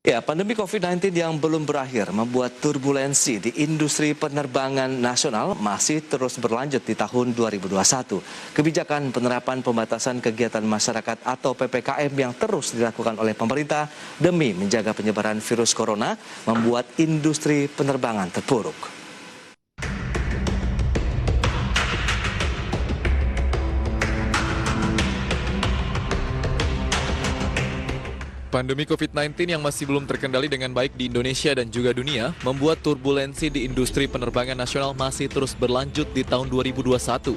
Ya, pandemi COVID-19 yang belum berakhir membuat turbulensi di industri penerbangan nasional masih terus berlanjut di tahun 2021. Kebijakan penerapan pembatasan kegiatan masyarakat atau PPKM yang terus dilakukan oleh pemerintah demi menjaga penyebaran virus corona membuat industri penerbangan terpuruk. Pandemi COVID-19 yang masih belum terkendali dengan baik di Indonesia dan juga dunia membuat turbulensi di industri penerbangan nasional masih terus berlanjut di tahun 2021.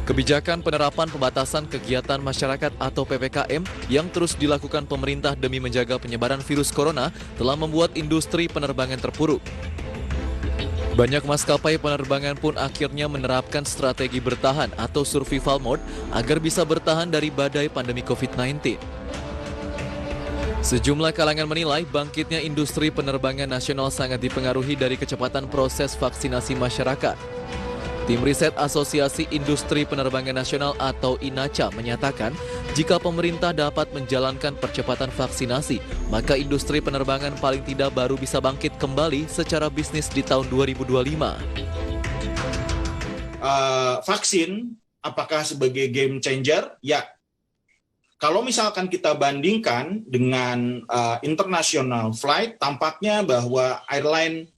Kebijakan penerapan pembatasan kegiatan masyarakat atau PPKM yang terus dilakukan pemerintah demi menjaga penyebaran virus corona telah membuat industri penerbangan terpuruk. Banyak maskapai penerbangan pun akhirnya menerapkan strategi bertahan atau survival mode agar bisa bertahan dari badai pandemi COVID-19. Sejumlah kalangan menilai bangkitnya industri penerbangan nasional sangat dipengaruhi dari kecepatan proses vaksinasi masyarakat. Tim riset Asosiasi Industri Penerbangan Nasional atau INACA menyatakan, jika pemerintah dapat menjalankan percepatan vaksinasi, maka industri penerbangan paling tidak baru bisa bangkit kembali secara bisnis di tahun 2025. Vaksin apakah sebagai game changer? Ya. Kalau misalkan kita bandingkan dengan international flight, tampaknya bahwa airline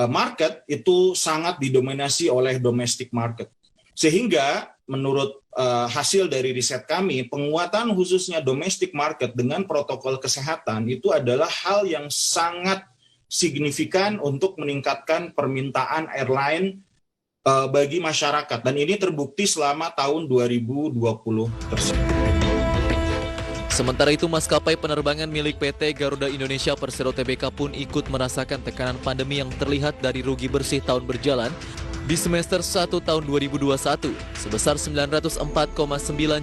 market itu sangat didominasi oleh domestic market. Sehingga menurut hasil dari riset kami, penguatan khususnya domestic market dengan protokol kesehatan itu adalah hal yang sangat signifikan untuk meningkatkan permintaan airline bagi masyarakat. Dan ini terbukti selama tahun 2020 tersebut. Sementara itu, maskapai penerbangan milik PT Garuda Indonesia Persero Tbk pun ikut merasakan tekanan pandemi yang terlihat dari rugi bersih tahun berjalan di semester 1 tahun 2021 sebesar 904,9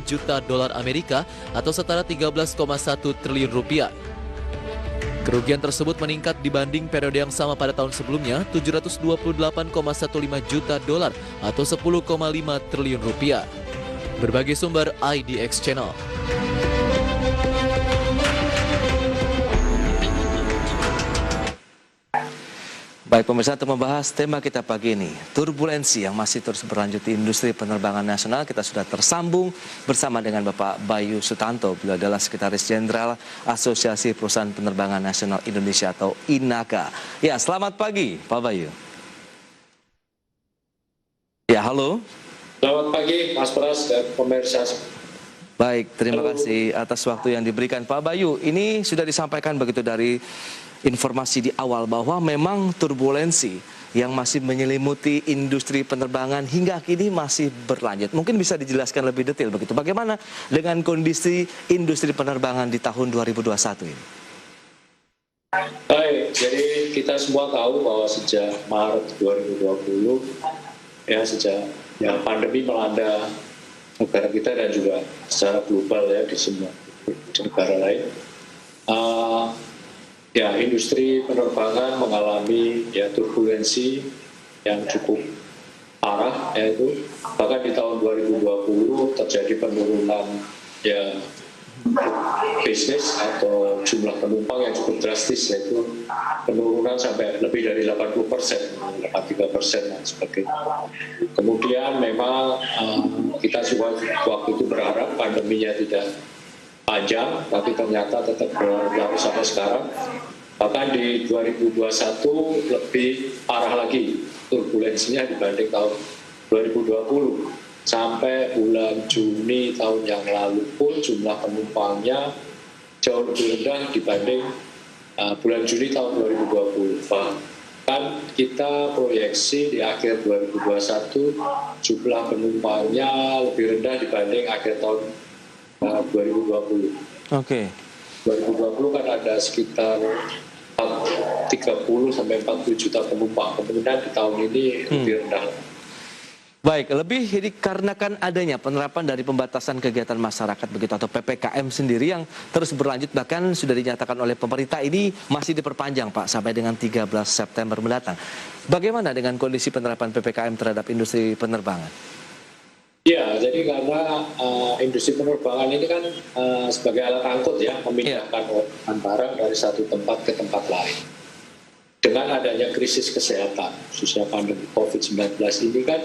juta dolar Amerika atau setara 13,1 triliun rupiah. Kerugian tersebut meningkat dibanding periode yang sama pada tahun sebelumnya, 728,15 juta dolar atau 10,5 triliun rupiah. Berbagai sumber IDX Channel. Baik pemirsa, untuk membahas tema kita pagi ini, turbulensi yang masih terus berlanjut di industri penerbangan nasional, kita sudah tersambung bersama dengan Bapak Bayu Sutanto. Beliau adalah Sekretaris Jenderal Asosiasi Perusahaan Penerbangan Nasional Indonesia atau INACA. Ya, selamat pagi Pak Bayu. Ya, halo. Selamat pagi Mas Pras dan pemirsa. Baik, terima kasih atas waktu yang diberikan Pak Bayu. Ini sudah disampaikan begitu dari informasi di awal bahwa memang turbulensi yang masih menyelimuti industri penerbangan hingga kini masih berlanjut. Mungkin bisa dijelaskan lebih detail begitu. Bagaimana dengan kondisi industri penerbangan di tahun 2021 ini? Baik, jadi kita semua tahu bahwa sejak Maret 2020 sejak pandemi melanda negara kita dan juga secara global di semua negara lain. Industri penerbangan mengalami turbulensi yang cukup parah, yaitu bahkan di tahun 2020 terjadi penurunan bisnis atau jumlah penumpang yang cukup drastis, yaitu penurunan sampai lebih dari 80%, 83% dan sebagainya. Kemudian memang kita semua waktu itu berharap pandeminya tidak panjang, tapi ternyata tetap berlangsung sampai sekarang. Bahkan di 2021 lebih parah lagi turbulensinya dibanding tahun 2020. Sampai bulan Juni tahun yang lalu pun jumlah penumpangnya jauh lebih rendah dibanding bulan Juni tahun 2020. Bahkan kita proyeksi di akhir 2021 jumlah penumpangnya lebih rendah dibanding akhir tahun 2020. Oke. 2020 kan ada sekitar 30 sampai 40 juta penumpang. Kemudian di tahun ini lebih rendah. Baik, lebih dikarenakan adanya penerapan dari pembatasan kegiatan masyarakat begitu atau PPKM sendiri yang terus berlanjut, bahkan sudah dinyatakan oleh pemerintah ini masih diperpanjang Pak sampai dengan 13 September mendatang. Bagaimana dengan kondisi penerapan PPKM terhadap industri penerbangan? Ya, jadi karena industri penerbangan ini kan sebagai alat angkut ya, memindahkan barang dari satu tempat ke tempat lain. Dengan adanya krisis kesehatan, khususnya pandemi COVID-19 ini kan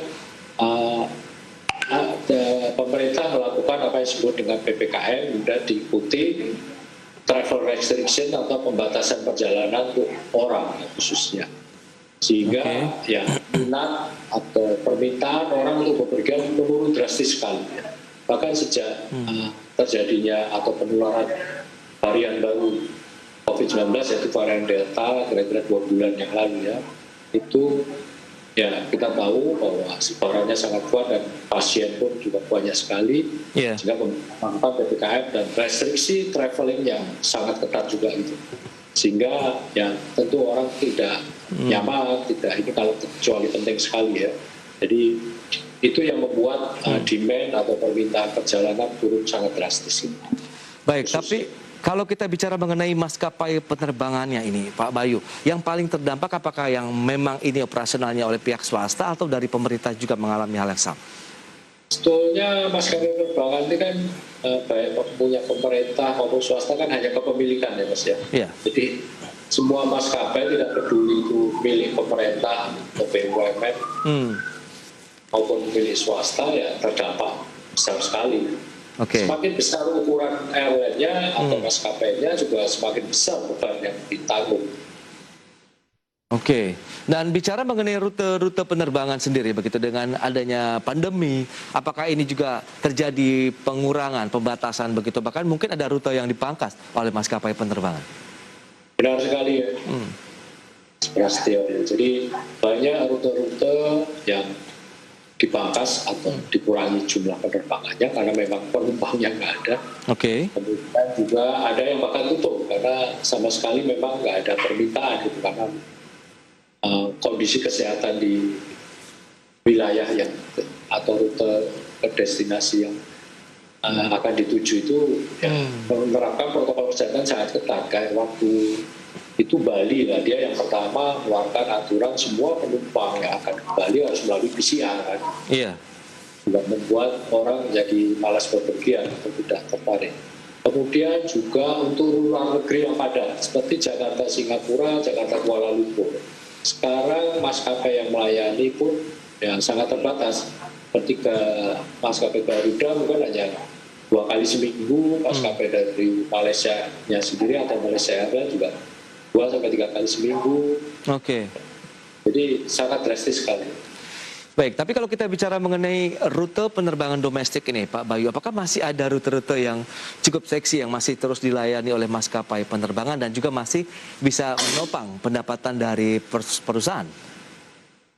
pemerintah melakukan apa yang disebut dengan PPKM, kemudian diikuti travel restriction atau pembatasan perjalanan untuk orang khususnya. Sehingga ya minat atau permintaan orang untuk bepergian menurun drastis sekali. Bahkan sejak terjadinya atau penularan varian baru COVID-19 yaitu varian Delta kira-kira 2 bulan yang lalu ya, itu ya kita tahu bahwa sebarannya sangat kuat dan pasien pun juga banyak sekali, sehingga memang PPKM dan restriksi traveling yang sangat ketat juga gitu. Sehingga ya tentu orang tidak nyaman, tidak ini kalau kecuali penting sekali ya. Jadi itu yang membuat demand atau permintaan perjalanan turun sangat drastis. Baik, tapi kalau kita bicara mengenai maskapai penerbangannya ini, Pak Bayu, yang paling terdampak apakah yang memang ini operasionalnya oleh pihak swasta atau dari pemerintah juga mengalami hal yang sama? Sebetulnya maskapai penerbangan ini kan baik punya pemerintah maupun swasta kan hanya kepemilikan ya Mas ya. Iya. Jadi semua maskapai tidak peduli itu milik pemerintah atau BUMN maupun milik swasta ya terdampak besar sekali. Semakin besar ukuran airline-nya atau maskapainya juga semakin besar beban yang ditanggung. Dan bicara mengenai rute-rute penerbangan sendiri, begitu dengan adanya pandemi, apakah ini juga terjadi pengurangan, pembatasan begitu, bahkan mungkin ada rute yang dipangkas oleh maskapai penerbangan? Benar sekali ya. Jadi banyak rute-rute yang dipangkas atau dikurangi jumlah penerbangannya karena memang penumpangnya nggak ada. Kemudian juga ada yang bahkan tutup karena sama sekali memang nggak ada permintaan gitu, karena kondisi kesehatan di wilayah yang atau rute ke destinasi yang akan dituju itu ya, menerapkan protokol kesehatan sangat ketat. Kayak waktu itu Bali lah, dia yang pertama mengeluarkan aturan semua penumpang yang akan ke Bali harus melalui PCR kan. Juga membuat orang jadi malas bepergian atau tidak tertarik. Kemudian juga untuk luar negeri yang padat seperti Jakarta Singapura, Jakarta Kuala Lumpur. Sekarang maskapai yang melayani pun yang sangat terbatas. Ketika maskapai Garuda mungkin hanya 2 kali seminggu, maskapai dari Malaysia-nya sendiri atau Malaysia Airlines juga 2-3 kali seminggu. Jadi sangat drastis sekali. Baik, tapi kalau kita bicara mengenai rute penerbangan domestik ini, Pak Bayu, apakah masih ada rute-rute yang cukup seksi yang masih terus dilayani oleh maskapai penerbangan dan juga masih bisa menopang pendapatan dari perusahaan?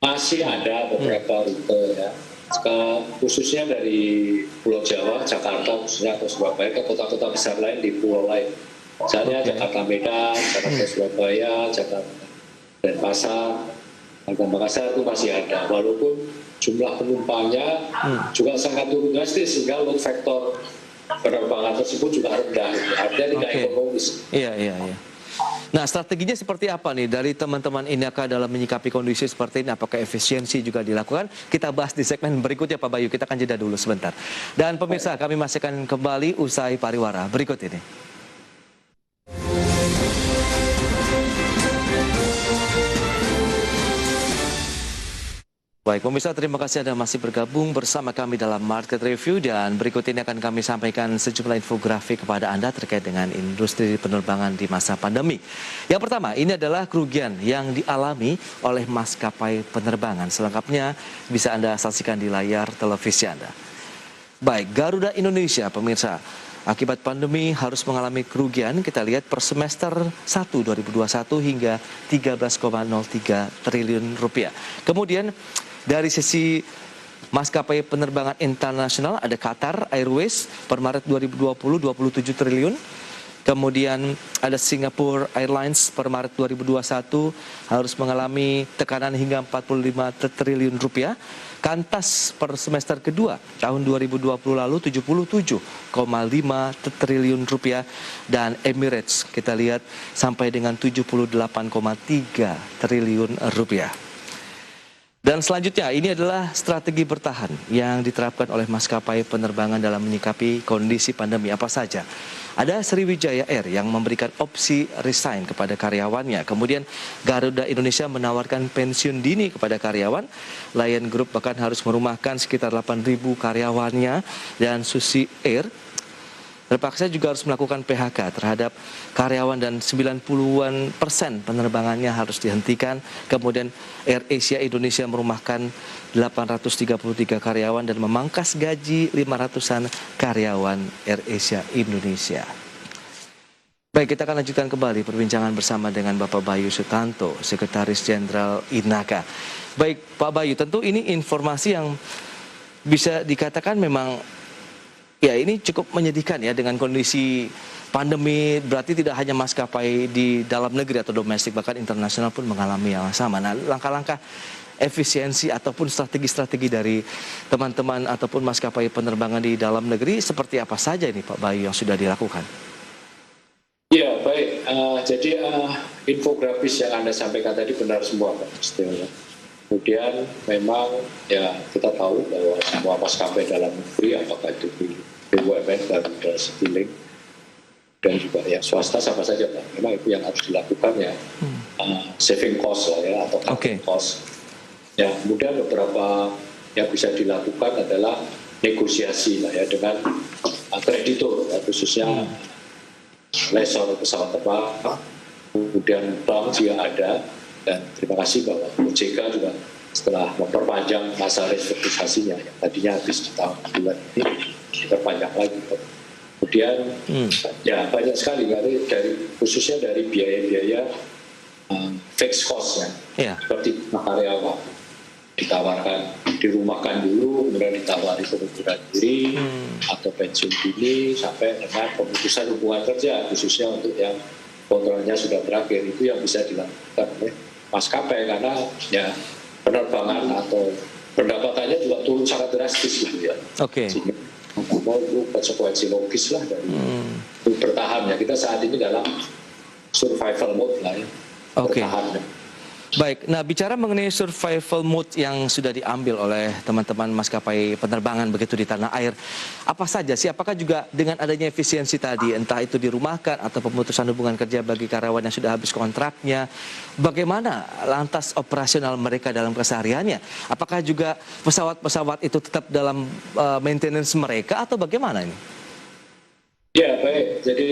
Masih ada beberapa rute ya, khususnya dari Pulau Jawa, Jakarta khususnya atau Surabaya ke kota-kota besar lain di pulau lain. Misalnya Jakarta Medan, Jakarta Surabaya, Jakarta Denpasar. Harga Makassar itu masih ada, walaupun jumlah penumpangnya juga sangat turun drastis sehingga load factor penerbangan tersebut juga rendah, artinya tidak ekonomis. Nah, strateginya seperti apa nih dari teman-teman INAKA dalam menyikapi kondisi seperti ini? Apakah efisiensi juga dilakukan? Kita bahas di segmen berikutnya, Pak Bayu. Kita akan jeda dulu sebentar. Dan pemirsa, kami masih akan kembali usai pariwara berikut ini. Baik, pemirsa, terima kasih Anda masih bergabung bersama kami dalam Market Review, dan berikut ini akan kami sampaikan sejumlah infografik kepada Anda terkait dengan industri penerbangan di masa pandemi. Yang pertama, ini adalah kerugian yang dialami oleh maskapai penerbangan. Selengkapnya bisa Anda saksikan di layar televisi Anda. Baik, Garuda Indonesia, pemirsa, akibat pandemi harus mengalami kerugian, kita lihat per semester 1 2021 hingga 13,03 triliun rupiah. Kemudian dari sisi maskapai penerbangan internasional ada Qatar Airways per Maret 2020 27 triliun. Kemudian ada Singapore Airlines per Maret 2021 harus mengalami tekanan hingga 45 triliun rupiah. Qantas per semester kedua tahun 2020 lalu 77,5 triliun rupiah, dan Emirates kita lihat sampai dengan 78,3 triliun rupiah. Dan selanjutnya, ini adalah strategi bertahan yang diterapkan oleh maskapai penerbangan dalam menyikapi kondisi pandemi apa saja. Ada Sriwijaya Air yang memberikan opsi resign kepada karyawannya. Kemudian Garuda Indonesia menawarkan pensiun dini kepada karyawan. Lion Group bahkan harus merumahkan sekitar 8.000 karyawannya. Dan Susi Air terpaksa juga harus melakukan PHK terhadap karyawan dan 90% penerbangannya harus dihentikan. Kemudian Air Asia Indonesia merumahkan 833 karyawan dan memangkas gaji 500-an karyawan Air Asia Indonesia. Baik, kita akan lanjutkan kembali perbincangan bersama dengan Bapak Bayu Sutanto, Sekretaris Jenderal INAKA. Baik, Pak Bayu, tentu ini informasi yang bisa dikatakan memang ya ini cukup menyedihkan ya dengan kondisi pandemi, berarti tidak hanya maskapai di dalam negeri atau domestik, bahkan internasional pun mengalami yang sama. Nah, langkah-langkah efisiensi ataupun strategi-strategi dari teman-teman ataupun maskapai penerbangan di dalam negeri seperti apa saja ini Pak Bayu yang sudah dilakukan? Ya, baik. Jadi infografis yang Anda sampaikan tadi benar semua, Pak Setio. Kemudian memang ya kita tahu bahwa semua maskapai dalam negeri, apakah itu di BUMN, Garuda, Citylink, dan juga ya swasta sama saja, Pak. Memang itu yang harus dilakukan ya, saving cost lah ya, atau cutting cost. Ya, kemudian beberapa yang bisa dilakukan adalah negosiasi lah ya dengan kreditur, ya, khususnya lessor pesawat terbang, kemudian bank juga ada. Dan terima kasih bahwa OJK juga setelah memperpanjang masa restrukturisasinya yang tadinya habis di tahun bulan ini diperpanjang lagi. Kemudian ya banyak sekali dari khususnya dari biaya-biaya fixed cost ya, seperti karyawan ditawarkan dirumahkan dulu, kemudian ditawari pengunduran diri atau pensiun dini sampai dengan pemutusan hubungan kerja khususnya untuk yang kontraknya sudah berakhir, itu yang bisa dilakukan oleh maskapai karena ya penerbangan atau pendapatannya juga turun sangat drastis gitu ya. Oke. Itu konsekuensi logis lah dari bertahan ya. Kita saat ini dalam survival mode lah ya. Bertahan. Baik, nah bicara mengenai survival mode yang sudah diambil oleh teman-teman maskapai penerbangan begitu di tanah air, apa saja sih? Apakah juga dengan adanya efisiensi tadi, entah itu dirumahkan atau pemutusan hubungan kerja bagi karyawan yang sudah habis kontraknya, bagaimana lantas operasional mereka dalam kesehariannya? Apakah juga pesawat-pesawat itu tetap dalam maintenance mereka atau bagaimana ini? Ya baik, jadi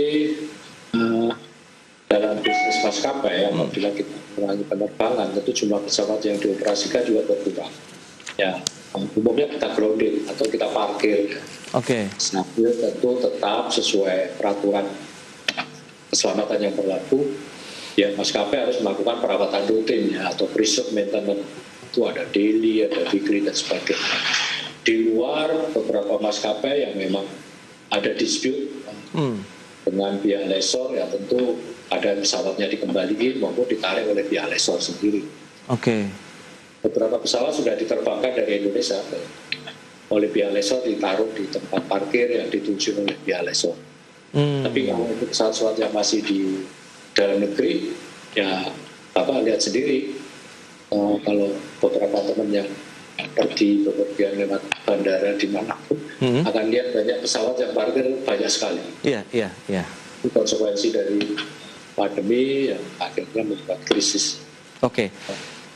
dalam bisnis maskapai apabila kita mengurangi penerbangan, tentu jumlah pesawat yang dioperasikan juga berkurang. Ya, umumnya kita grounded atau kita parkir. Sambil tentu tetap sesuai peraturan keselamatan yang berlaku. Ya, maskapai harus melakukan perawatan rutin ya, atau pre-shop maintenance. Itu ada daily, ada weekly dan sebagainya. Di luar beberapa maskapai yang memang ada dispute dengan pihak lessor, ya tentu ada pesawatnya dikembalikan maupun ditarik oleh pihak lessor sendiri. Beberapa pesawat sudah diterbangkan dari Indonesia oleh pihak lessor, ditaruh di tempat parkir yang dituju oleh pihak lessor. Tapi kalau itu pesawat-pesawat yang masih di dalam negeri, ya Bapak lihat sendiri kalau beberapa teman yang pergi bepergian lewat bandara dimanapun akan lihat banyak pesawat yang parkir banyak sekali. Itu konsekuensi dari pandemi yang akhirnya membuat krisis.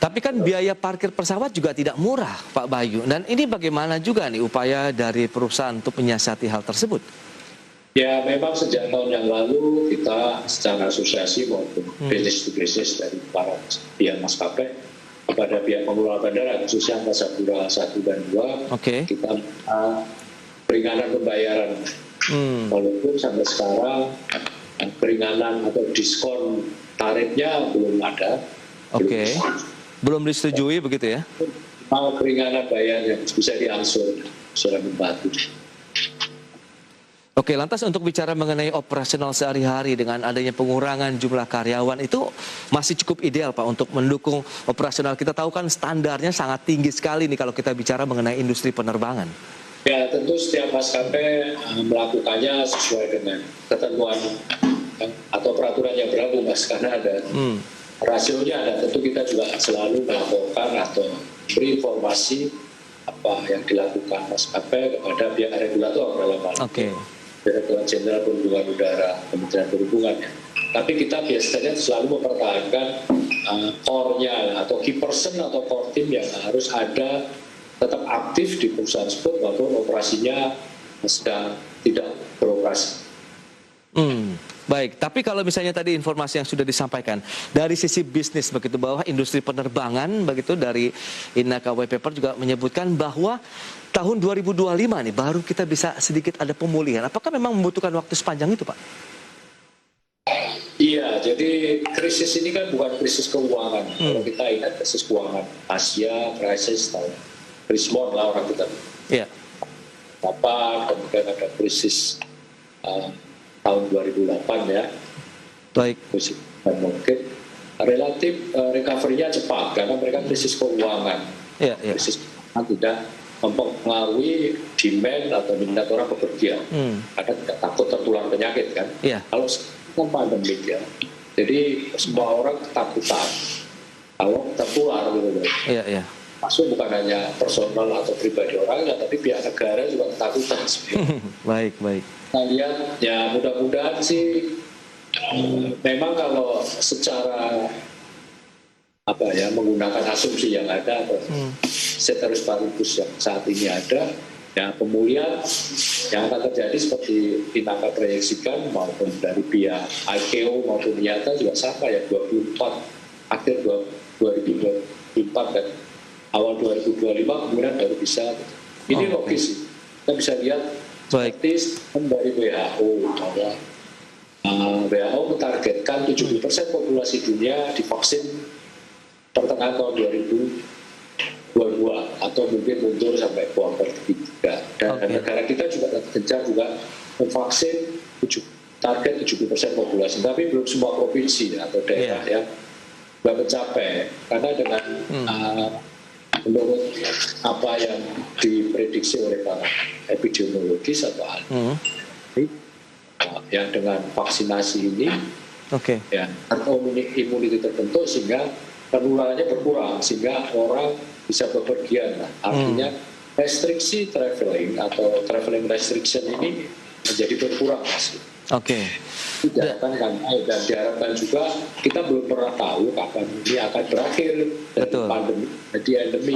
Tapi kan biaya parkir pesawat juga tidak murah, Pak Bayu. Dan ini bagaimana juga nih upaya dari perusahaan untuk menyiasati hal tersebut? Ya memang sejak tahun yang lalu kita secara asosiasi maupun bisnis to bisnis dari para pihak maskapai kepada pihak pengelola bandara khususnya Angkasa Pura 1 dan 2 kita peringanan pembayaran. Walaupun sampai sekarang keringanan atau diskon tarifnya belum ada. Belum disetujui begitu ya? Mau keringanan bayar yang bisa diangsur sudah membantu. Lantas untuk bicara mengenai operasional sehari-hari dengan adanya pengurangan jumlah karyawan itu masih cukup ideal Pak untuk mendukung operasional. Kita tahu kan standarnya sangat tinggi sekali nih kalau kita bicara mengenai industri penerbangan. Ya tentu setiap maskapai melakukannya sesuai dengan ketentuan atau peraturan yang berlaku Mas, karena ada rasionya ada, tentu kita juga selalu melaporkan atau beri informasi apa yang dilakukan maskapai kepada pihak regulator dalam hal Oke. Direktorat Jenderal Perhubungan Udara, Kementerian Perhubungan ya. Tapi kita biasanya selalu mempertahankan core-nya atau key person atau core team yang harus ada tetap aktif di perusahaan tersebut walaupun operasinya sedang tidak beroperasi. Baik, tapi kalau misalnya tadi informasi yang sudah disampaikan dari sisi bisnis begitu, bahwa industri penerbangan begitu dari Inaka White Paper juga menyebutkan bahwa tahun 2025 nih baru kita bisa sedikit ada pemulihan. Apakah memang membutuhkan waktu sepanjang itu, Pak? Iya, jadi krisis ini kan bukan krisis keuangan. Kalau kita ingat krisis keuangan Asia, krisis tahun Krismon lah orang kita. Iya. Apa, kemudian ada krisis tahun 2008 ya. Baik. Krisis mungkin relatif recovery-nya cepat karena mereka krisis keuangan. Iya, iya. Krisis keuangan tidak mempengaruhi demand atau minat orang bepergian. Karena tidak takut tertular penyakit kan. Iya. Kalau kan pandemik ya. Jadi semua orang ketakutan kalau tertular gitu loh. Iya, iya. Masuk bukan hanya personal atau pribadi orangnya, tapi pihak negara juga ketakutan sebenarnya. Baik, baik. Kita lihat ya mudah-mudahan sih memang kalau secara apa ya menggunakan asumsi yang ada atau ceteris paribus yang saat ini ada, ya pemulihan yang akan terjadi seperti Inaka proyeksikan maupun dari pihak ICAO maupun IATA juga sama ya 24 akhir 2024 dan awal 2025 kemudian baru bisa. Ini logis sih. Kita bisa lihat seperti dari WHO bahwa WHO mentargetkan 70% populasi dunia divaksin pertengahan tahun 2022 atau mungkin mundur sampai kuartal ketiga. Dan negara kita juga gencar juga memvaksin target 70% populasi, tapi belum semua provinsi atau daerah yang sudah mencapai. Karena dengan menurut apa yang diprediksi oleh para epidemiologis atau ahli, yang dengan vaksinasi ini, ya imuniti terbentuk sehingga penularannya berkurang, sehingga orang bisa bepergian. Artinya restriksi traveling atau traveling restriction ini menjadi berkurang Mas. Diharapkan kan, dan diharapkan juga kita belum pernah tahu kapan ini akan berakhir dari pandemi, dari endemi.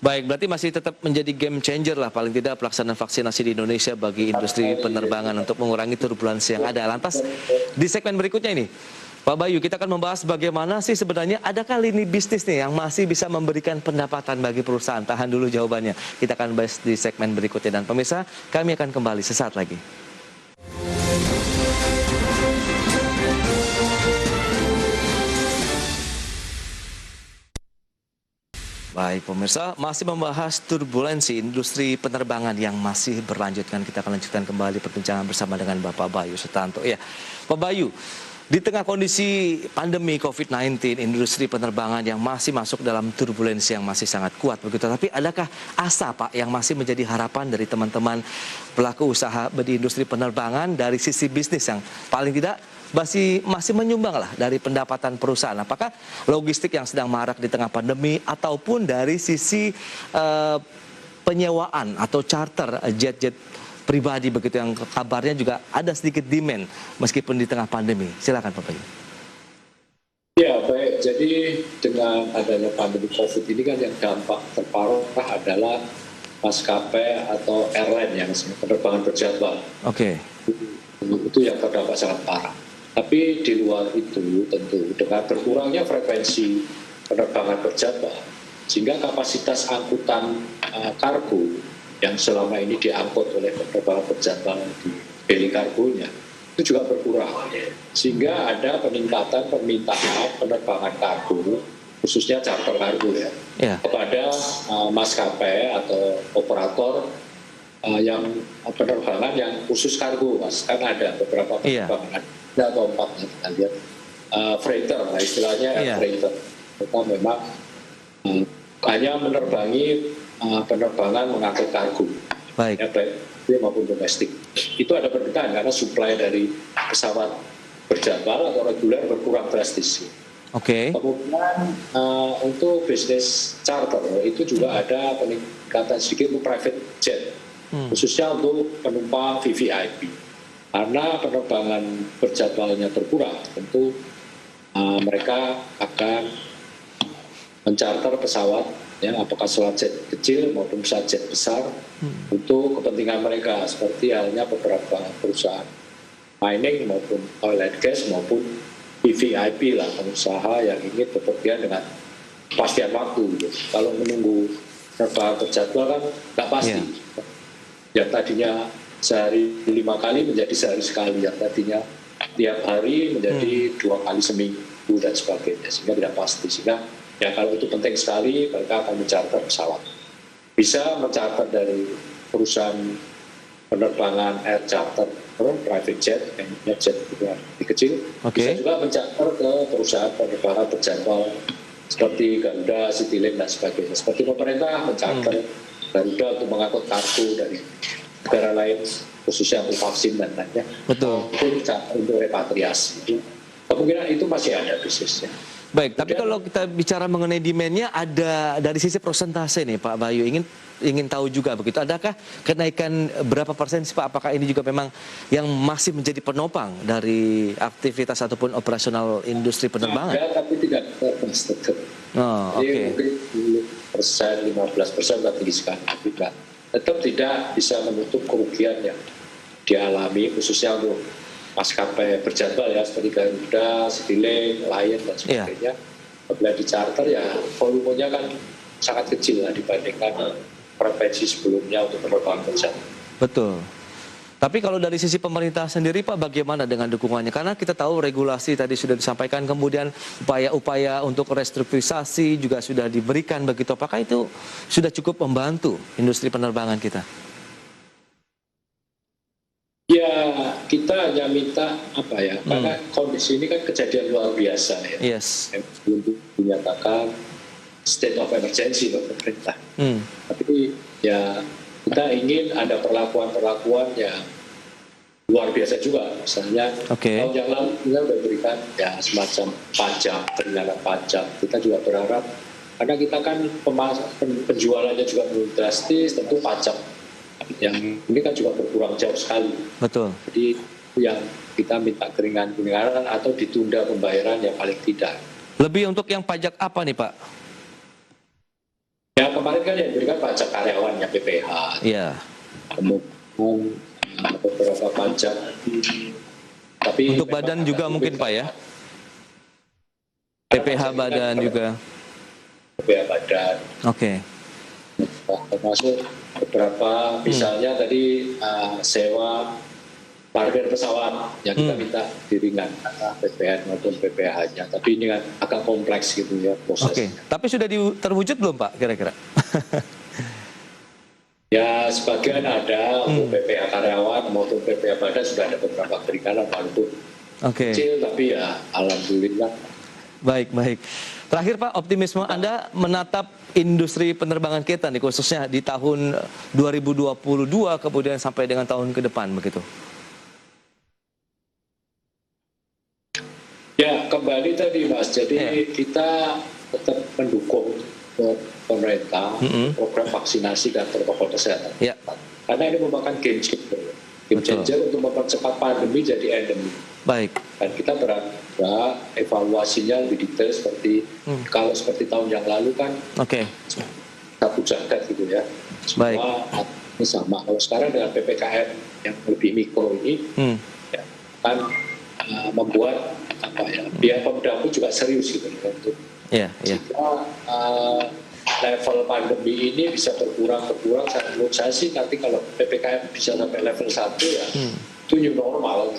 Baik, berarti masih tetap menjadi game changer lah paling tidak pelaksanaan vaksinasi di Indonesia bagi industri penerbangan untuk mengurangi turbulensi yang ada. Lantas di segmen berikutnya ini, Pak Bayu, kita akan membahas bagaimana sih sebenarnya adakah lini bisnis nih yang masih bisa memberikan pendapatan bagi perusahaan. Tahan dulu jawabannya. Kita akan bahas di segmen berikutnya, dan pemirsa, kami akan kembali sesaat lagi. Baik pemirsa, masih membahas turbulensi industri penerbangan yang masih berlanjut. Kita akan lanjutkan kembali perbincangan bersama dengan Bapak Bayu Sutanto. Ya, Pak Bayu, di tengah kondisi pandemi COVID-19, industri penerbangan yang masih masuk dalam turbulensi yang masih sangat kuat begitu. Tapi adakah asa Pak yang masih menjadi harapan dari teman-teman pelaku usaha di industri penerbangan dari sisi bisnis yang paling tidak masih menyumbang lah dari pendapatan perusahaan? Apakah logistik yang sedang marak di tengah pandemi ataupun dari sisi penyewaan atau charter jet-jet pribadi begitu yang kabarnya juga ada sedikit demand meskipun di tengah pandemi? Silakan Pak Bayu. Ya baik, jadi dengan adanya pandemi COVID ini kan yang dampak terparah adalah maskapai atau airline yang penerbangan berjadwal. Itu yang terdampak sangat parah. Tapi di luar itu tentu dengan berkurangnya frekuensi penerbangan berjadwal, sehingga kapasitas angkutan kargo yang selama ini diangkut oleh penerbangan berjadwal di daily kargonya itu juga berkurang, sehingga ada peningkatan permintaan penerbangan kargo khususnya charter kargo kepada maskapai atau operator yang penerbangan yang khusus kargo, Mas. Kan ada beberapa penerbangan atau 4 kita lihat freighter lah istilahnya, freighter. Kita memang hanya menerbangi penerbangan mengangkut kargo, baik maupun domestik. Itu ada perbedaan karena suplai dari pesawat berjadwal atau reguler berkurang drastis. Oke. Kemudian untuk bisnis charter itu juga ada peningkatan sedikit untuk private jet, khususnya untuk penumpang VVIP. Karena penerbangan berjadwalnya berkurang, tentu mereka akan mencarter pesawat, ya, apakah pesawat jet kecil maupun pesawat jet besar untuk kepentingan mereka, seperti halnya beberapa perusahaan mining maupun oil and gas maupun VVIP lah, pengusaha yang ingin bepergian dengan kepastian waktu. Gitu. Kalau menunggu penerbangan berjadwal kan nggak pasti. Yang tadinya sehari 5 kali menjadi sehari sekali, yang tadinya tiap hari menjadi 2 kali seminggu dan sebagainya, sehingga tidak pasti. Sehingga ya kalau itu penting sekali, mereka akan mencarter pesawat. Bisa mencarter dari perusahaan penerbangan air charter, private jet, jet lebih kecil. Bisa juga mencarter ke perusahaan penerbangan berjadwal seperti Garuda, Citylink dan sebagainya. Seperti pemerintah mencarter Garuda untuk mengangkut kargo dari negara lain, khususnya untuk vaksin dan lainnya. Betul. Untuk repatriasi. Kemungkinan itu masih ada bisnisnya. Baik, tapi kalau kita bicara mengenai demand-nya, ada dari sisi persentase nih Pak Bayu, ingin tahu juga begitu. Adakah kenaikan berapa persen sih Pak? Apakah ini juga memang yang masih menjadi penopang dari aktivitas ataupun operasional industri penerbangan? Ada, tapi tidak tetap. Oh, oke. Mungkin 10%, 15% tinggi sekali, tapi tetap tidak bisa menutup kerugian yang dialami, khususnya untuk maskapai berjadwal ya, seperti Garuda, Citylink, Lion dan sebagainya. Apabila di charter ya volumenya kan sangat kecil lah dibandingkan preferensi sebelumnya untuk penerbangan berjadwal. Betul. Tapi kalau dari sisi pemerintah sendiri Pak, bagaimana dengan dukungannya? Karena kita tahu regulasi tadi sudah disampaikan, kemudian upaya-upaya untuk restrukturisasi juga sudah diberikan begitu. Apakah itu sudah cukup membantu industri penerbangan kita? Ya, kita hanya minta apa ya, karena kondisi ini kan kejadian luar biasa ya. Yes. Belum dinyatakan state of emergency oleh pemerintah. Tapi ya kita ingin ada perlakuan-perlakuan yang luar biasa juga. Misalnya tahun yang lalu kita sudah berikan ya semacam pajak, keringanan pajak. Kita juga berharap, karena kita kan penjualannya juga menurun drastis, tentu pajak yang ini kan juga berkurang jauh sekali. Betul. Jadi yang kita minta keringanan atau ditunda pembayaran yang paling tidak. Lebih untuk yang pajak apa nih Pak? Ya kemarin kan yang diberikan pajak karyawannya PPH. Iya. Kemudian beberapa pajak. Tapi untuk badan juga mungkin Pak ya? PPH badan juga. PPH badan. Oke. Termasuk beberapa misalnya tadi sewa parkir pesawat yang kita minta diringankan PPN maupun PPH-nya, tapi ini kan agak kompleks gitu ya prosesnya. Tapi sudah terwujud belum Pak kira-kira? Ya sebagian ada untuk PPH karyawan maupun PPH badan sudah ada beberapa keringanan walaupun kecil, tapi ya alhamdulillah. Baik. Terakhir Pak, optimisme Anda menatap industri penerbangan kita nih, khususnya di tahun 2022 kemudian sampai dengan tahun ke depan begitu? Ya kembali tadi Mas, jadi kita tetap mendukung pemerintah program vaksinasi dan protokol kesehatan. Karena ini merupakan game changer untuk mempercepat pandemi jadi endemi. Baik. Dan kita berharap evaluasinya lebih detail seperti kalau seperti tahun yang lalu kan satu jagat gitu ya. Semua sama. Kalau sekarang dengan PPKM yang lebih mikro ini ya, kan membuat apa ya, biar Pemda pun juga serius gitu untuk jika level pandemi ini bisa berkurang. Menurut saya sih nanti kalau PPKM bisa sampai level 1 ya itu new normal.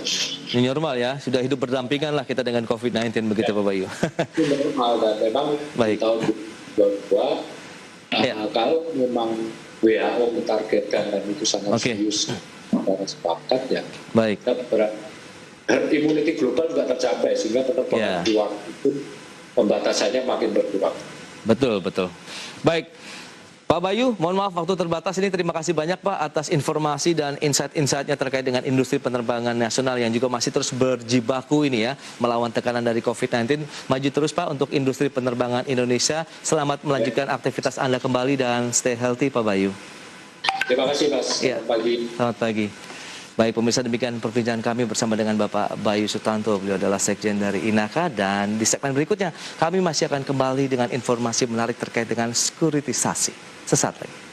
New normal ya, sudah hidup berdampingan lah kita dengan COVID-19 begitu Pak Bayu. New normal, dan memang di tahun 2022 kalau memang WHO mentargetkan dan itu sangat serius para sepakat ya. Kita herd immunity global juga tercapai sehingga penerbangan di waktu itu pembatasannya makin berkurang. Betul. Baik. Pak Bayu, mohon maaf waktu terbatas ini. Terima kasih banyak Pak atas informasi dan insight-insightnya terkait dengan industri penerbangan nasional yang juga masih terus berjibaku ini ya, melawan tekanan dari COVID-19. Maju terus Pak untuk industri penerbangan Indonesia. Selamat melanjutkan aktivitas Anda kembali dan stay healthy Pak Bayu. Terima kasih Mas. Selamat pagi. Selamat pagi. Baik pemirsa, demikian perbincangan kami bersama dengan Bapak Bayu Sutanto. Beliau adalah Sekjen dari INAKA, dan di segmen berikutnya kami masih akan kembali dengan informasi menarik terkait dengan sekuritisasi. Sesaat lagi.